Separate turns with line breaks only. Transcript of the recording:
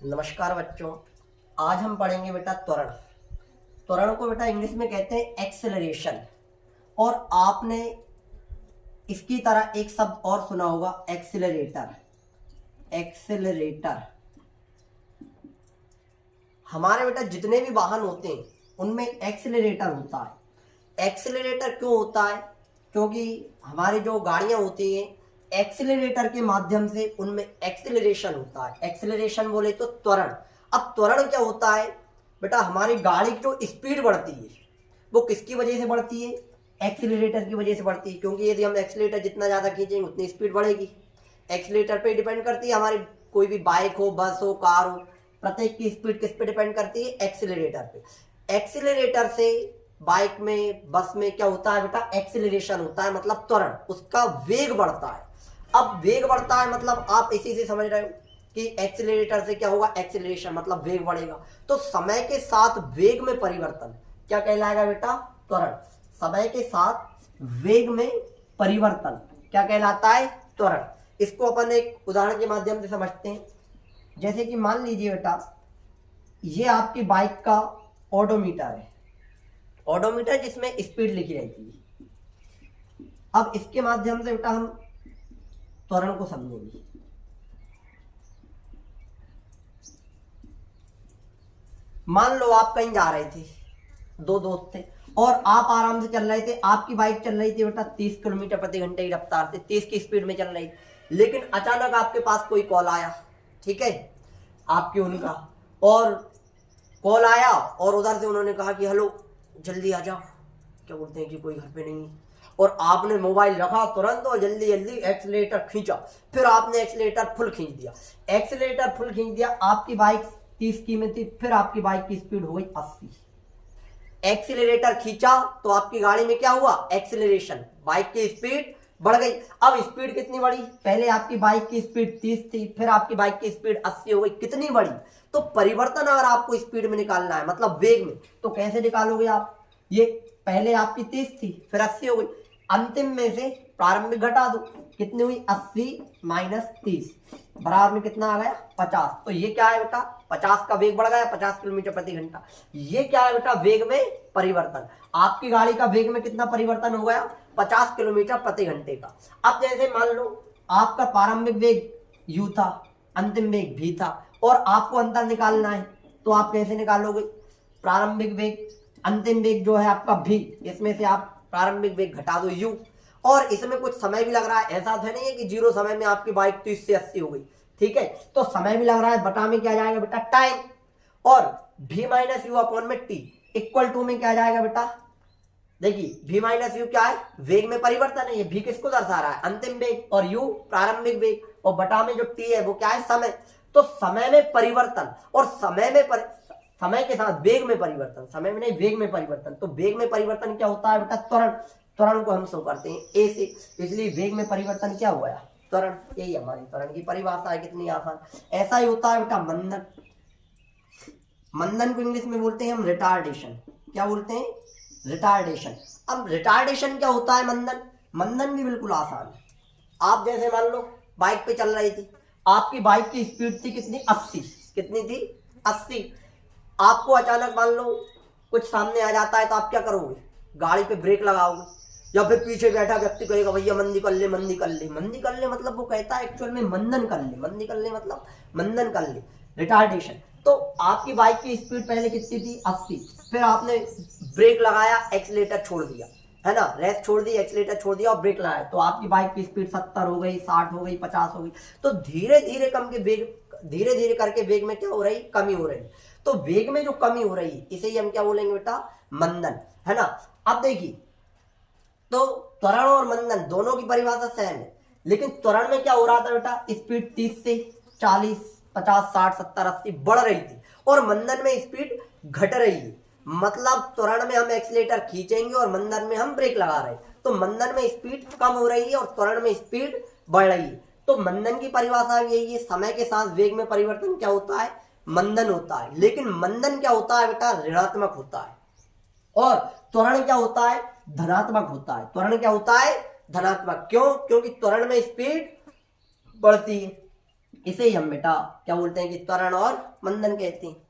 नमस्कार बच्चों। आज हम पढ़ेंगे बेटा त्वरण। त्वरण को बेटा इंग्लिश में कहते हैं एक्सेलरेशन। और आपने इसकी तरह एक शब्द और सुना होगा, एक्सेलरेटर। एक्सेलरेटर। हमारे बेटा जितने भी वाहन होते हैं उनमें एक्सेलरेटर होता है। एक्सेलरेटर क्यों होता है? क्योंकि हमारी जो गाड़ियां होती हैं एक्सेलरेटर के माध्यम से उनमें एक्सेलरेशन होता है। एक्सेलरेशन बोले तो त्वरण। अब त्वरण क्या होता है बेटा? हमारी गाड़ी की जो स्पीड बढ़ती है वो किसकी वजह से बढ़ती है? एक्सेलरेटर की वजह से बढ़ती है। क्योंकि यदि हम एक्सेलरेटर जितना ज्यादा खींचेंगे उतनी स्पीड बढ़ेगी। एक्सेलरेटर पे डिपेंड करती है हमारी कोई भी बाइक हो, बस हो, कार हो, प्रत्येक की स्पीड किस पे डिपेंड करती है? एक्सेलरेटर पे। एक्सेलरेटर से बाइक में, बस में क्या होता है बेटा? एक्सेलरेशन होता है, मतलब त्वरण, उसका वेग बढ़ता है। अब वेग बढ़ता है मतलब आप इसी से समझ रहे हो कि एक्सेलरेटर से क्या होगा? एक्सेलरेशन मतलब वेग बढ़ेगा। तो समय के साथ वेग में परिवर्तन क्या कहलाएगा बेटा? त्वरण। समय के साथ वेग में परिवर्तन क्या कहलाता है? त्वरण। इसको अपन एक उदाहरण के माध्यम से समझते हैं। जैसे कि मान लीजिए बेटा, ये आपकी बाइक का ओडोमीटर है। ओडोमीटर जिसमें स्पीड लिखी रहती है। अब इसके माध्यम से बेटा हम त्वरण को समझेंगे। मान लो आप कहीं जा रहे थे, दो दोस्त थे और आप आराम से चल रहे थे। आपकी बाइक चल रही थी बेटा 30 किलोमीटर प्रति घंटे की रफ्तार से, 30 की स्पीड में चल रही। लेकिन अचानक आपके पास कोई कॉल आया, ठीक है, आपकी उनका, और कॉल आया और उधर से उन्होंने कहा कि हेलो जल्दी आ जाओ, क्या बोलते हैं कि कोई घर पे नहीं है। और आपने मोबाइल रखा तुरंत और जल्दी जल्दी एक्सीलेटर खींचा। फिर आपने एक्सीलेटर फुल खींच दिया। एक्सीलेटर फुल खींच दिया, आपकी बाइक 30 की में थी, फिर आपकी बाइक की स्पीड हो गई 80। एक्सीलरेटर खींचा तो आपकी गाड़ी में क्या हुआ? एक्सीलरेशन, बाइक की स्पीड बढ़ गई। अब स्पीड कितनी बढ़ी? पहले आपकी बाइक की स्पीड 30 थी, फिर आपकी बाइक की स्पीड 80 हो गई। कितनी बढ़ी? तो परिवर्तन अगर आपको स्पीड में निकालना है, मतलब वेग में, तो कैसे निकालोगे आप? ये पहले आपकी 30 थी, फिर 80 हो गई, अंतिम में से प्रारंभिक घटा दो। कितनी हुई? 80 माइनस 30 बराबर में कितना आ गया? 50। तो ये क्या है बेटा? 50 का वेग बढ़ गया, 50 किलोमीटर प्रति घंटा। ये क्या है बेटा? वेग में परिवर्तन। आपकी गाड़ी का वेग में कितना परिवर्तन हो गया? 50 किलोमीटर प्रति घंटे का। अब जैसे मान लो आपका प्रारंभिक वेग यू था, अंतिम वेग भी था, और आपको अंतर निकालना है, तो आप कैसे निकालोगे? प्रारंभिक वेग, अंतिम वेग जो है आपका भी, इसमें से आप प्रारंभिक वेग घटा दो यू। और इसमें कुछ समय भी लग रहा है, ऐसा तो नहीं है कि जीरो समय में आपकी बाइक 30 से 80 हो गई, ठीक है, तो समय भी लग रहा है। बटा में क्या जाएगा बेटा? टाइम। और भी माइनस यू अपॉन में टी इक्वल टू में क्या जाएगा बेटा? देखिए भी माइनस यू क्या है? वेग में परिवर्तन है। ये भी किसको दर्शा रहा है? अंतिम वेग, और यू प्रारंभिक वेग, और बटा में जो टी है वो क्या है? समय। तो समय में परिवर्तन, और समय के साथ वेग में परिवर्तन, समय में नहीं वेग में परिवर्तन। तो वेग में परिवर्तन क्या होता है बेटा? त्वरण। त्वरण को हम शो करते हैं ए से, इसलिए वेग में परिवर्तन क्या हुआ? त्वरण। यही हमारी त्वरण की परिभाषा है। कितनी आसान। ऐसा ही होता है बेटा मंदन। मंदन को इंग्लिश में बोलते हैं हम रिटार्डेशन। क्या बोलते हैं? रिटार्डेशन। अब रिटार्डेशन क्या होता है? मंदन। मंदन भी बिल्कुल आसान है। आप जैसे मान लो बाइक पे चल रही थी, आपकी बाइक की स्पीड थी कितनी? 80। कितनी थी? 80। आपको अचानक मान लो कुछ सामने आ जाता है, तो आप क्या करोगे? गाड़ी पे ब्रेक लगाओगे, या फिर पीछे बैठा व्यक्ति कहेगा भैया मंदी कर ले, मंदी कर ले। मंदी कर ले मतलब वो कहता है एक्चुअल में मंदन कर ले। मंदी कर ले मतलब मंदन कर ले, रिटार्डेशन। तो आपकी बाइक की स्पीड पहले कितनी थी? 80। फिर आपने ब्रेक लगाया, एक्सीलेटर छोड़ दिया, है ना, रेस्ट छोड़ दी, एक्सीलेटर छोड़ दिया और ब्रेक लगाया, तो आपकी बाइक की स्पीड 70 हो गई, 60 हो गई, 50 हो गई। तो धीरे धीरे कम के वेग, धीरे धीरे करके वेग में क्या हो रही? कमी हो रही। तो वेग में जो कमी हो रही है इसे ही हम क्या बोलेंगे बेटा? मंदन, है ना। अब देखिए, तो त्वरण और मंदन दोनों की परिभाषा सेम है, लेकिन त्वरण में क्या हो रहा था बेटा? स्पीड 30 से 40, 50, 60, 70, 80 बढ़ रही थी, और मंदन में स्पीड घट रही है। मतलब त्वरण में हम एक्सीलेटर खींचेंगे और मंदन में हम ब्रेक लगा रहे हैं, तो मंदन में स्पीड कम हो रही है और त्वरण में स्पीड बढ़ रही है। तो मंदन की परिभाषा यही है, समय के साथ वेग में परिवर्तन क्या होता है? मंदन होता है। लेकिन मंदन क्या होता है बेटा? ऋणात्मक होता है। और त्वरण क्या होता है? धनात्मक होता है। त्वरण क्या होता है? धनात्मक। क्यों? क्योंकि त्वरण में स्पीड बढ़ती है, इसे ही हम बेटा क्या बोलते हैं कि त्वरण और मंदन कहते हैं।